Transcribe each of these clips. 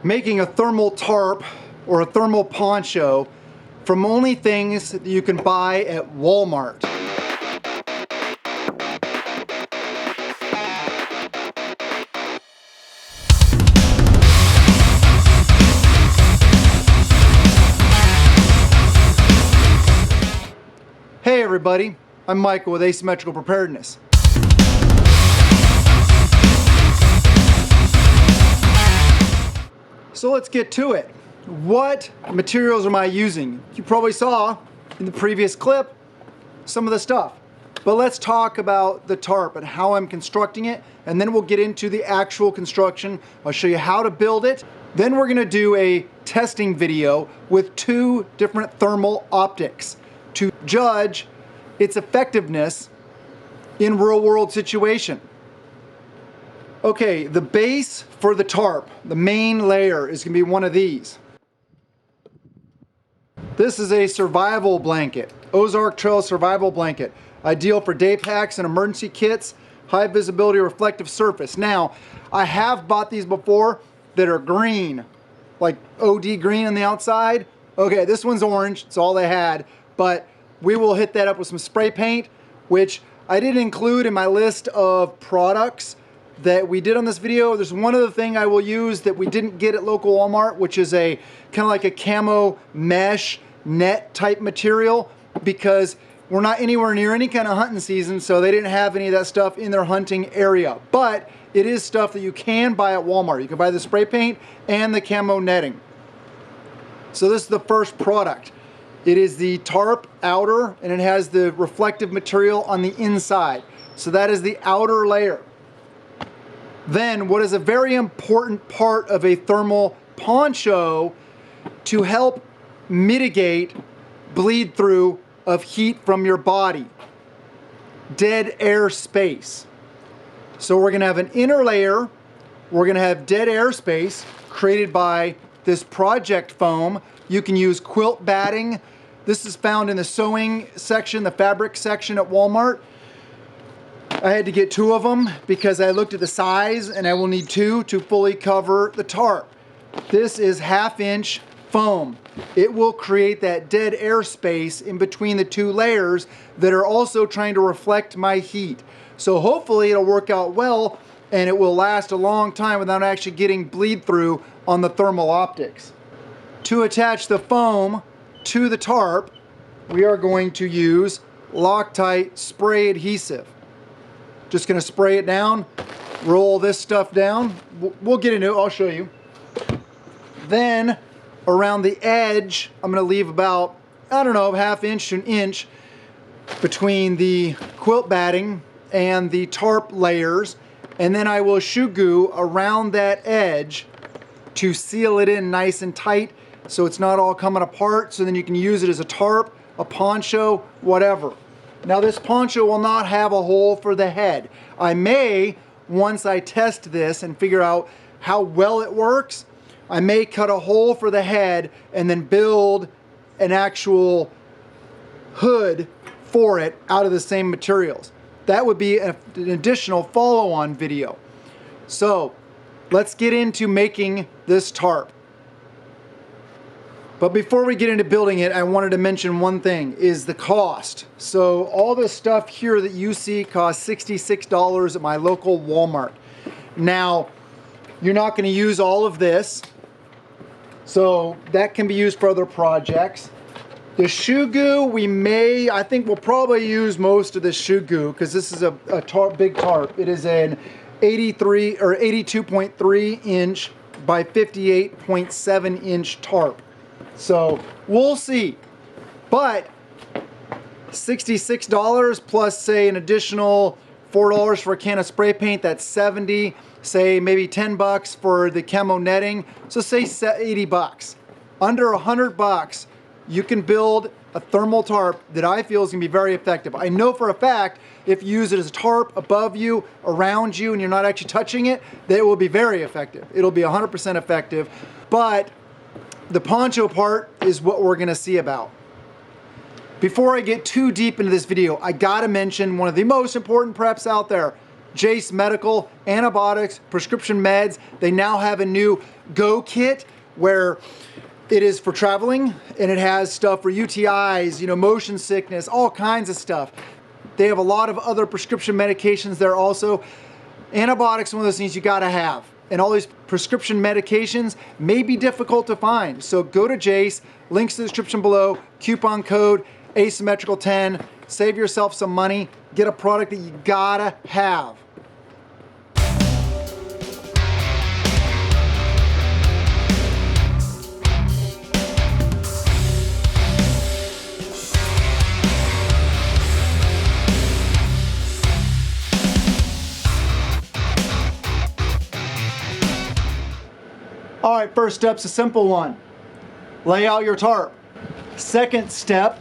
making a thermal tarp or a thermal poncho from only things that you can buy at Walmart. Hey everybody, I'm Michael with Asymmetrical Preparedness. So let's get to it. What materials am I using? You probably saw in the previous clip some of the stuff. But let's talk about the tarp and how I'm constructing it, and then we'll get into the actual construction. I'll show you how to build it. Then we're gonna do a testing video with 2 different thermal optics to judge its effectiveness in real-world situation. Okay, the base for the tarp, the main layer, is gonna be one of these. This is a survival blanket, Ozark Trail survival blanket. Ideal for day packs and emergency kits, high visibility reflective surface. Now, I have bought these before that are green, like OD green on the outside. Okay, this one's orange, it's all they had, but we will hit that up with some spray paint, which I didn't include in my list of products that we did on this video. There's one other thing I will use that we didn't get at local Walmart, which is a kind of like a camo mesh net type material, because we're not anywhere near any kind of hunting season, so they didn't have any of that stuff in their hunting area. But it is stuff that you can buy at Walmart. You can buy the spray paint and the camo netting. So this is the first product. It is the tarp outer, and it has the reflective material on the inside. So that is the outer layer. Then, what is a very important part of a thermal poncho to help mitigate bleed through of heat from your body? Dead air space. So we're gonna have an inner layer, we're gonna have dead air space created by this project foam. You can use quilt batting. This is found in the sewing section, the fabric section at Walmart. I had to get 2 of them because I looked at the size, and I will need 2 to fully cover the tarp. This is 1/2 inch foam. It will create that dead air space in between the 2 layers that are also trying to reflect my heat. So hopefully it'll work out well, and it will last a long time without actually getting bleed through on the thermal optics. To attach the foam to the tarp, we are going to use Loctite spray adhesive. Just gonna spray it down, roll this stuff down. We'll get into it, I'll show you. Then around the edge, I'm gonna leave about, I don't know, 1/2 inch to 1 inch between the quilt batting and the tarp layers. And then I will shoe glue around that edge to seal it in nice and tight so it's not all coming apart, so then you can use it as a tarp, a poncho, whatever. Now this poncho will not have a hole for the head. I may, once I test this and figure out how well it works, I may cut a hole for the head and then build an actual hood for it out of the same materials. That would be an additional follow-on video. So let's get into making this tarp. But before we get into building it, I wanted to mention one thing, is the cost. So all this stuff here that you see costs $66 at my local Walmart. Now, you're not gonna use all of this, so that can be used for other projects. The shoe goo, I think we'll probably use most of the shoe goo, because this is a big tarp. It is an 83 or 82.3 inch by 58.7 inch tarp. So we'll see, but $66 plus, say, an additional $4 for a can of spray paint, that's $70. Say maybe $10 for the camo netting, so say $80. Under $100, you can build a thermal tarp that I feel is gonna be very effective. I know for a fact if you use it as a tarp above you, around you, and you're not actually touching it, that it will be very effective. It'll be 100% effective, but the poncho part is what we're gonna see about. Before I get too deep into this video, I gotta mention one of the most important preps out there, Jace Medical, antibiotics, prescription meds. They now have a new Go kit where it is for traveling, and it has stuff for UTIs, you know, motion sickness, all kinds of stuff. They have a lot of other prescription medications there also. Antibiotics are one of those things you gotta have. And all these prescription medications may be difficult to find. So go to Jace, links in the description below, coupon code asymmetrical10, save yourself some money, get a product that you gotta have. All right, first step's a simple one. Lay out your tarp. Second step,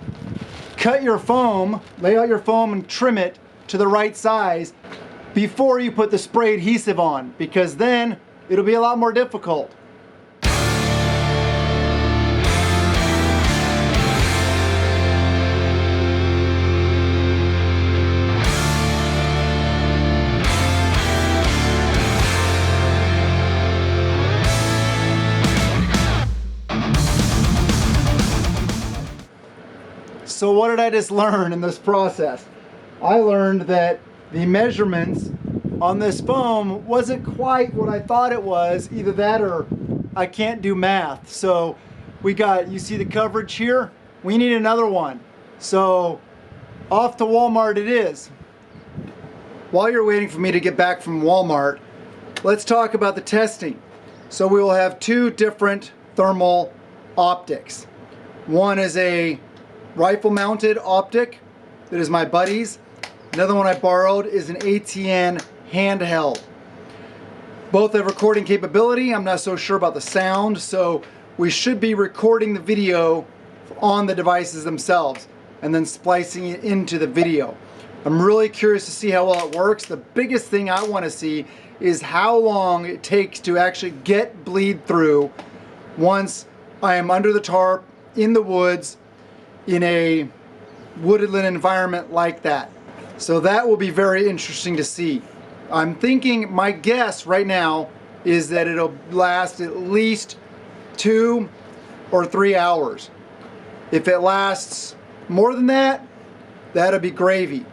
cut your foam, lay out your foam and trim it to the right size before you put the spray adhesive on, because then it'll be a lot more difficult. So what did I just learn in this process? I learned that the measurements on this foam wasn't quite what I thought it was. Either that or I can't do math. So we got, you see the coverage here? We need another one. So off to Walmart it is. While you're waiting for me to get back from Walmart, let's talk about the testing. So we will have two different thermal optics. One is a rifle mounted optic that is my buddy's. Another one I borrowed is an ATN handheld. Both have recording capability. I'm not so sure about the sound, so we should be recording the video on the devices themselves and then splicing it into the video. I'm really curious to see how well it works. The biggest thing I want to see is how long it takes to actually get bleed through once I am under the tarp, in the woods, in a woodland environment like that. So that will be very interesting to see. I'm thinking, my guess right now is that it'll last at least 2 or 3 hours. If it lasts more than that, that'll be gravy.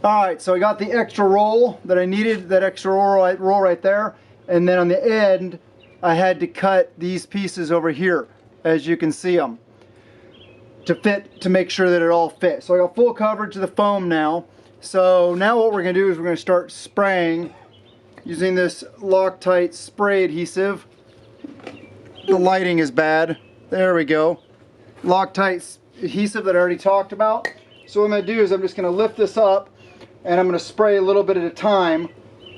Alright, so I got the extra roll that I needed, that extra roll right there, and then on the end I had to cut these pieces over here, as you can see them, to make sure that it all fits. So I got full coverage of the foam now. So now what we're going to do is we're going to start spraying using this Loctite spray adhesive. The lighting is bad. There we go. Loctite adhesive that I already talked about. So what I'm going to do is I'm just going to lift this up and I'm going to spray a little bit at a time,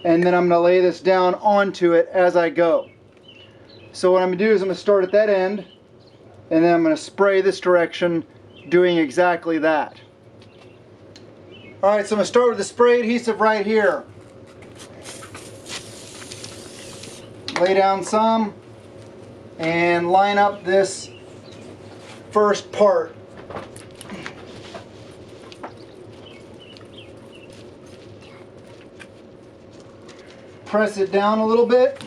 and then I'm going to lay this down onto it as I go. So what I'm going to do is I'm going to start at that end, and then I'm going to spray this direction, doing exactly that. Alright, so I'm going to start with the spray adhesive right here. Lay down some, and line up this first part. Press it down a little bit.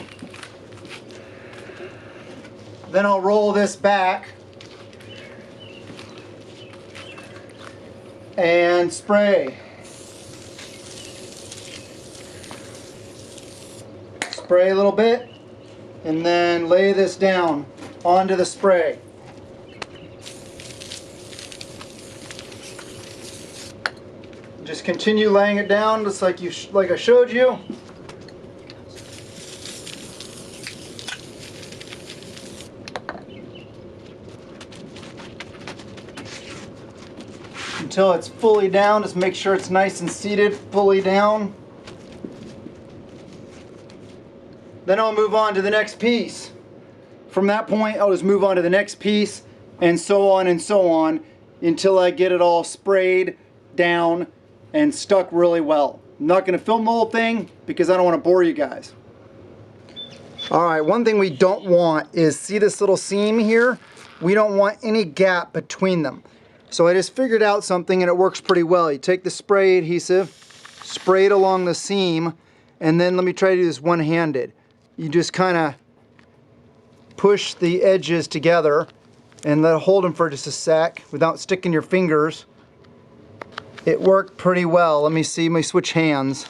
Then I'll roll this back and spray. Spray a little bit and then lay this down onto the spray. Just continue laying it down just like I showed you. Until it's fully down. Just make sure it's nice and seated, fully down. Then I'll move on to the next piece. From that point, I'll just move on to the next piece, and so on until I get it all sprayed down and stuck really well. I'm not going to film the whole thing because I don't want to bore you guys. Alright, one thing we don't want is, see this little seam here? We don't want any gap between them. So I just figured out something and it works pretty well. You take the spray adhesive, spray it along the seam, and then let me try to do this one-handed. You just kind of push the edges together and let it hold them for just a sec without sticking your fingers. It worked pretty well. Let me see, let me switch hands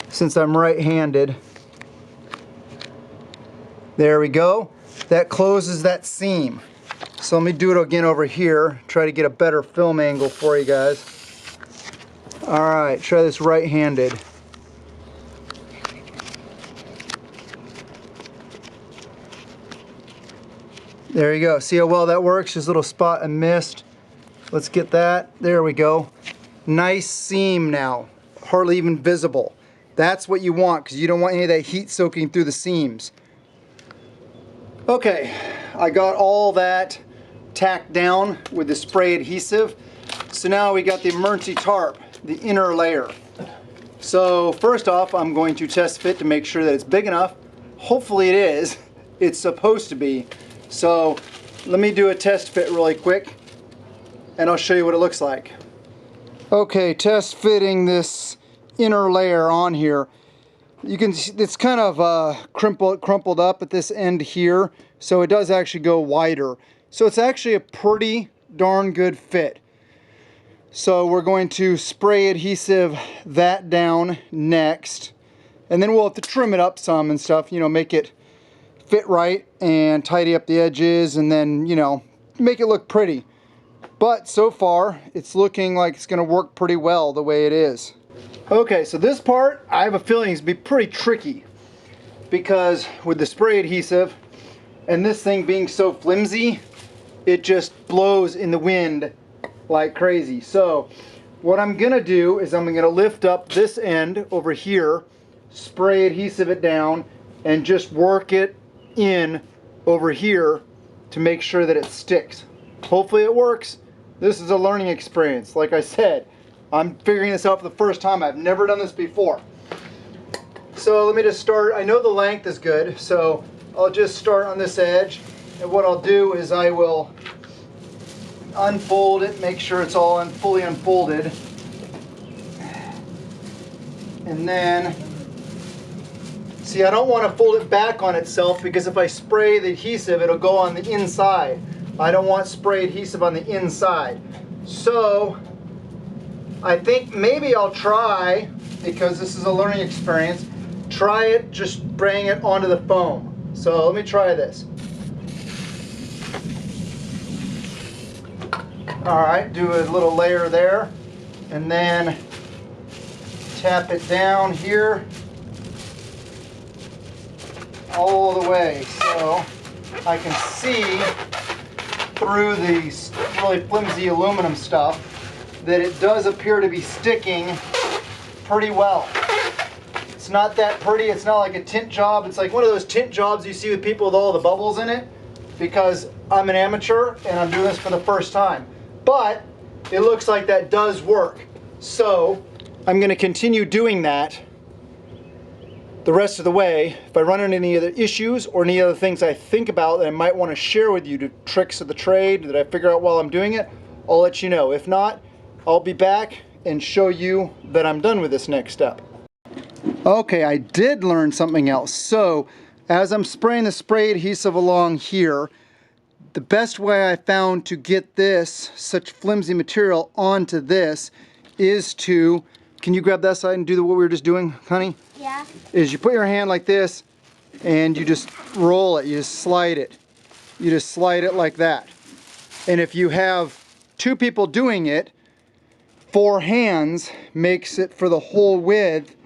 since I'm right-handed. There we go. That closes that seam. So let me do it again over here, try to get a better film angle for you guys. All right, try this right-handed. There you go. See how well that works? Just a little spot I missed. Let's get that. There we go. Nice seam now. Hardly even visible. That's what you want, because you don't want any of that heat soaking through the seams. Okay, I got all that tacked down with the spray adhesive. So now we got the emergency tarp, the inner layer. So first off, I'm going to test fit to make sure that it's big enough. Hopefully it is. It's supposed to be. So let me do a test fit really quick and I'll show you what it looks like. Okay, test fitting this inner layer on here. You can see it's kind of crumpled up at this end here, so it does actually go wider. So it's actually a pretty darn good fit. So we're going to spray adhesive that down next, and then we'll have to trim it up some and stuff, you know, make it fit right and tidy up the edges, and then, you know, make it look pretty. But so far it's looking like it's going to work pretty well the way it is. Okay, so this part I have a feeling is going to be pretty tricky, because with the spray adhesive and this thing being so flimsy, it just blows in the wind like crazy. So what I'm going to do is I'm going to lift up this end over here, spray adhesive it down, and just work it in over here to make sure that it sticks. Hopefully it works. This is a learning experience. Like I said, I'm figuring this out for the first time. I've never done this before. So let me just start. I know the length is good, so I'll just start on this edge, and what I'll do is I will unfold it, make sure it's all fully unfolded, and then see, I don't want to fold it back on itself, because if I spray the adhesive, it'll go on the inside. I don't want spray adhesive on the inside. So I think maybe I'll try, because this is a learning experience, try it just spraying it onto the foam. So let me try this. All right, do a little layer there, and then tap it down here all the way, so I can see through the really flimsy aluminum stuff that it does appear to be sticking pretty well. It's not that pretty. It's not like a tint job. It's like one of those tint jobs you see with people with all the bubbles in it, because I'm an amateur and I'm doing this for the first time. But it looks like that does work. So I'm going to continue doing that the rest of the way. If I run into any other issues or any other things I think about that I might want to share with you, to tricks of the trade that I figure out while I'm doing it, I'll let you know. If not, I'll be back and show you that I'm done with this next step. Okay, I did learn something else. So as I'm spraying the spray adhesive along here, the best way I found to get this, such flimsy material, onto this is to, can you grab that side and do what we were just doing, honey? Yeah. Is you put your hand like this and you just roll it, you just slide it. You just slide it like that. And if you have two people doing it, 4 hands makes it for the whole width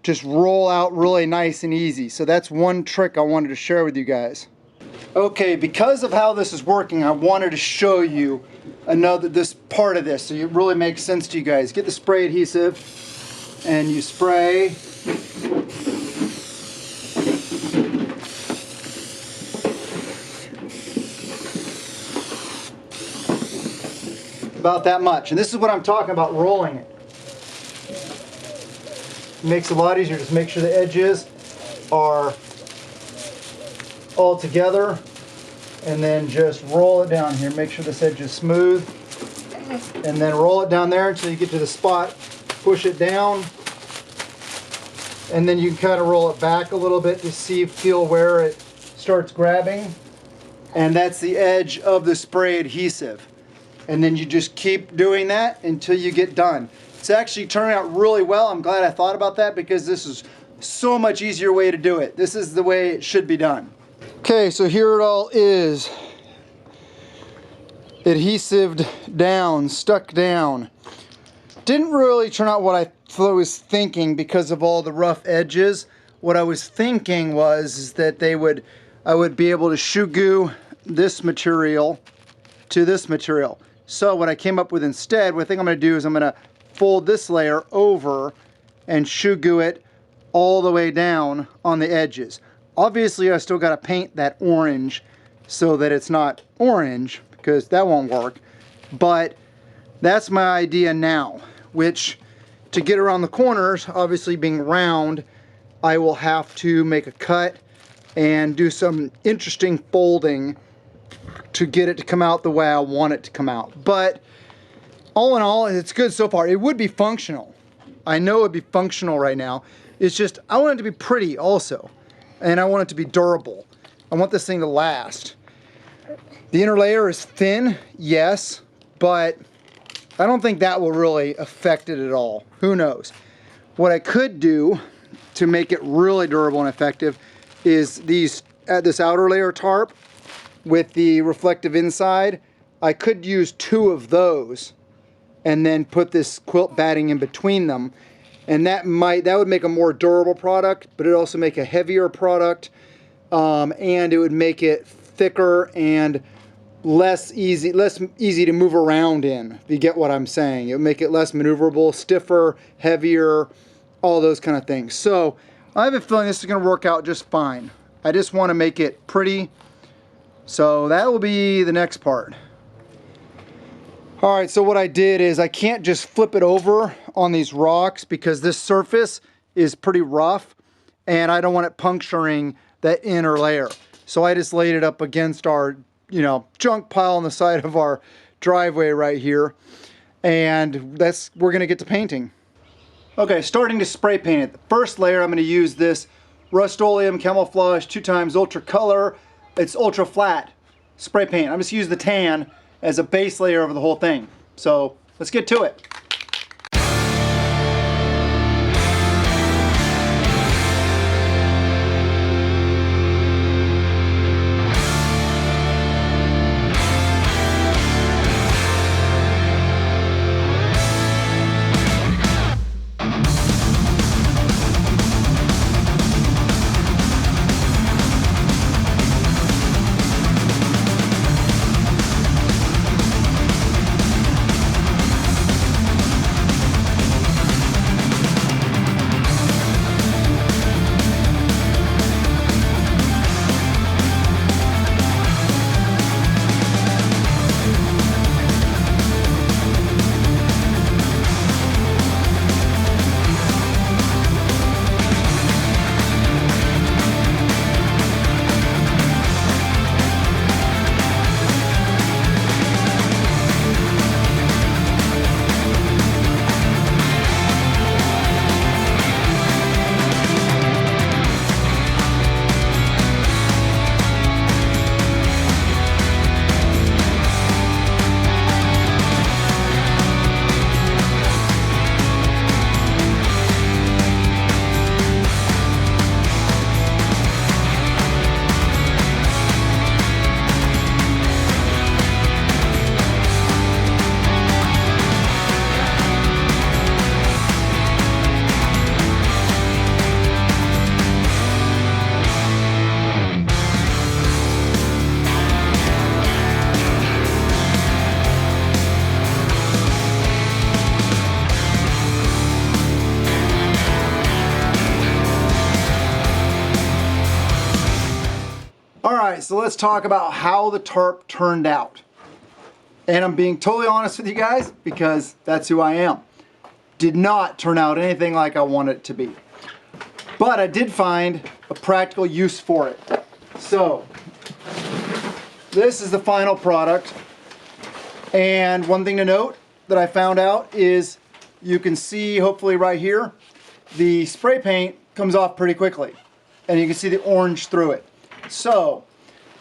just roll out really nice and easy. So that's one trick I wanted to share with you guys. Okay, because of how this is working, I wanted to show you this part of this so it really makes sense to you guys. Get the spray adhesive and you spray. About that much. And this is what I'm talking about, rolling it. It makes it a lot easier. Just make sure the edges are all together, and then just roll it down here. Make sure this edge is smooth. and then roll it down there until you get to the spot. Push it down, and then you can kind of roll it back a little bit to feel where it starts grabbing. And that's the edge of the spray adhesive. And then you just keep doing that until you get done. It's actually turning out really well. I'm glad I thought about that because this is so much easier way to do it. This is the way it should be done. Okay, so here it all is. Adhesived down, stuck down. Didn't really turn out what I was thinking because of all the rough edges. What I was thinking was that I would be able to shoe glue this material to this material. So what I came up with instead, what I think I'm going to do is I'm going to fold this layer over and shoe glue it all the way down on the edges. Obviously, I still got to paint that orange so that it's not orange, because that won't work. But that's my idea now, which to get around the corners, obviously being round, I will have to make a cut and do some interesting folding to get it to come out the way I want it to come out. But all in all, it's good so far. It would be functional. I know it would be functional right now. It's just, I want it to be pretty also. And I want it to be durable. I want this thing to last. The inner layer is thin, yes, but I don't think that will really affect it at all. Who knows? What I could do to make it really durable and effective is this outer layer tarp with the reflective inside. I could use 2 of those and then put this quilt batting in between them. And that would make a more durable product, but it would also make a heavier product, and it would make it thicker and less easy to move around in, if you get what I'm saying. It would make it less maneuverable, stiffer, heavier, all those kind of things. So I have a feeling this is going to work out just fine. I just want to make it pretty. So that will be the next part. Alright, so what I did is I can't just flip it over on these rocks because this surface is pretty rough and I don't want it puncturing that inner layer. So I just laid it up against our, junk pile on the side of our driveway right here. And we're going to get to painting. Okay, starting to spray paint it. The first layer I'm going to use this Rust-Oleum Camouflage 2x Ultra Color. It's ultra flat spray paint. I'm just using the tan as a base layer over the whole thing. So let's get to it. Alright, so let's talk about how the tarp turned out. And I'm being totally honest with you guys because that's who I am. Did not turn out anything like I wanted it to be. But I did find a practical use for it. So, this is the final product. And one thing to note that I found out is you can see, hopefully right here, the spray paint comes off pretty quickly. And you can see the orange through it. So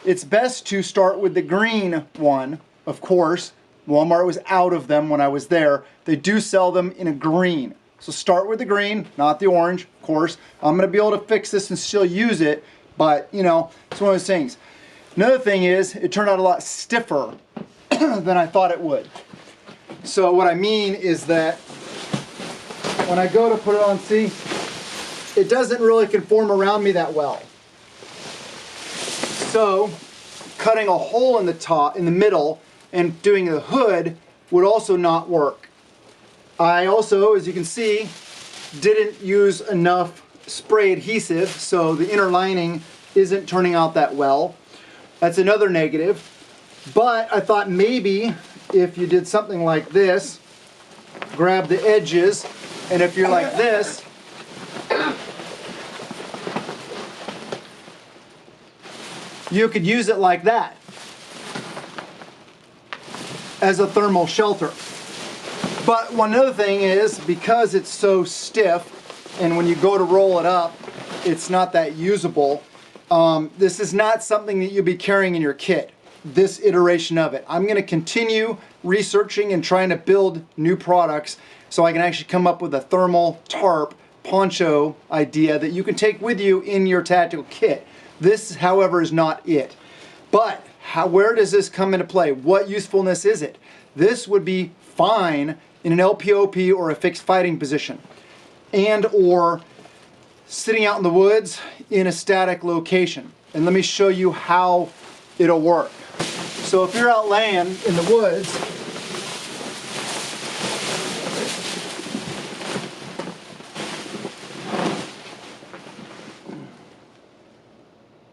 it's best to start with the green one, of course. Walmart was out of them when I was there. They do sell them in a green. So start with the green, not the orange, of course. I'm gonna be able to fix this and still use it, but you know, it's one of those things. Another thing is, it turned out a lot stiffer than I thought it would. So what I mean is that when I go to put it on, see, it doesn't really conform around me that well. So cutting a hole in the top, in the middle, and doing the hood would also not work. I also, as you can see, didn't use enough spray adhesive, so the inner lining isn't turning out that well. That's another negative. But I thought maybe if you did something like this, grab the edges, and if you're like this, you could use it like that as a thermal shelter. But one other thing is, because it's so stiff, and when you go to roll it up, it's not that usable, this is not something that you'll be carrying in your kit, this iteration of it. I'm going to continue researching and trying to build new products so I can actually come up with a thermal tarp poncho idea that you can take with you in your tactical kit. This, however, is not it. But where does this come into play? What usefulness is it? This would be fine in an LPOP or a fixed fighting position, and or sitting out in the woods in a static location. And let me show you how it'll work. So if you're out laying in the woods,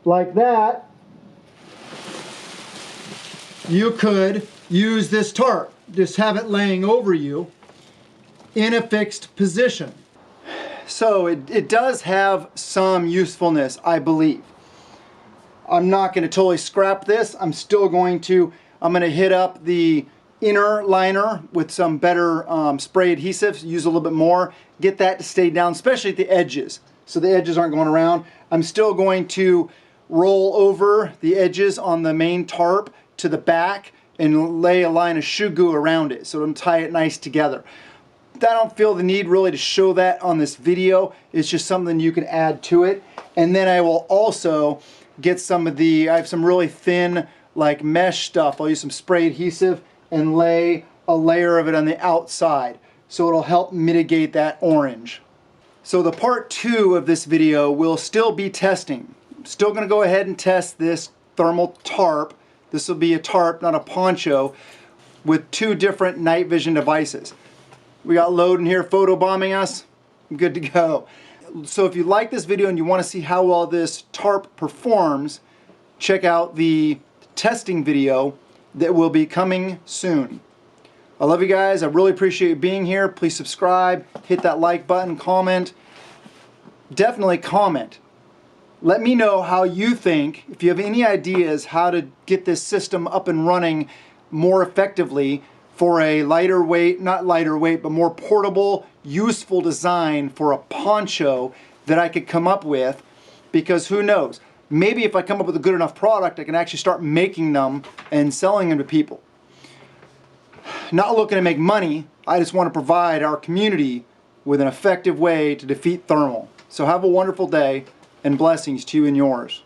like that, you could use this tarp. Just have it laying over you in a fixed position. So it does have some usefulness, I believe. I'm not going to totally scrap this. I'm going to hit up the inner liner with some better spray adhesives, use a little bit more, get that to stay down, especially at the edges, so the edges aren't going around. I'm still going to roll over the edges on the main tarp to the back and lay a line of shoe glue around it so it'll tie it nice together. I don't feel the need really to show that on this video. It's just something you can add to it. And then I will also get some of the, I have some really thin like mesh stuff. I'll use some spray adhesive and lay a layer of it on the outside so it'll help mitigate that orange. So the part 2 of this video will still be testing. I'm still going to go ahead and test this thermal tarp. This will be a tarp, not a poncho, with 2 different night vision devices. We got Load in here photobombing us. I'm good to go. So if you like this video and you want to see how well this tarp performs, check out the testing video that will be coming soon. I love you guys. I really appreciate you being here. Please subscribe, hit that like button, comment. Definitely comment. Let me know how you think, if you have any ideas how to get this system up and running more effectively for a lighter weight, not lighter weight, but more portable, useful design for a poncho that I could come up with, because who knows, maybe if I come up with a good enough product, I can actually start making them and selling them to people. Not looking to make money, I just want to provide our community with an effective way to defeat thermal. So have a wonderful day, and blessings to you and yours.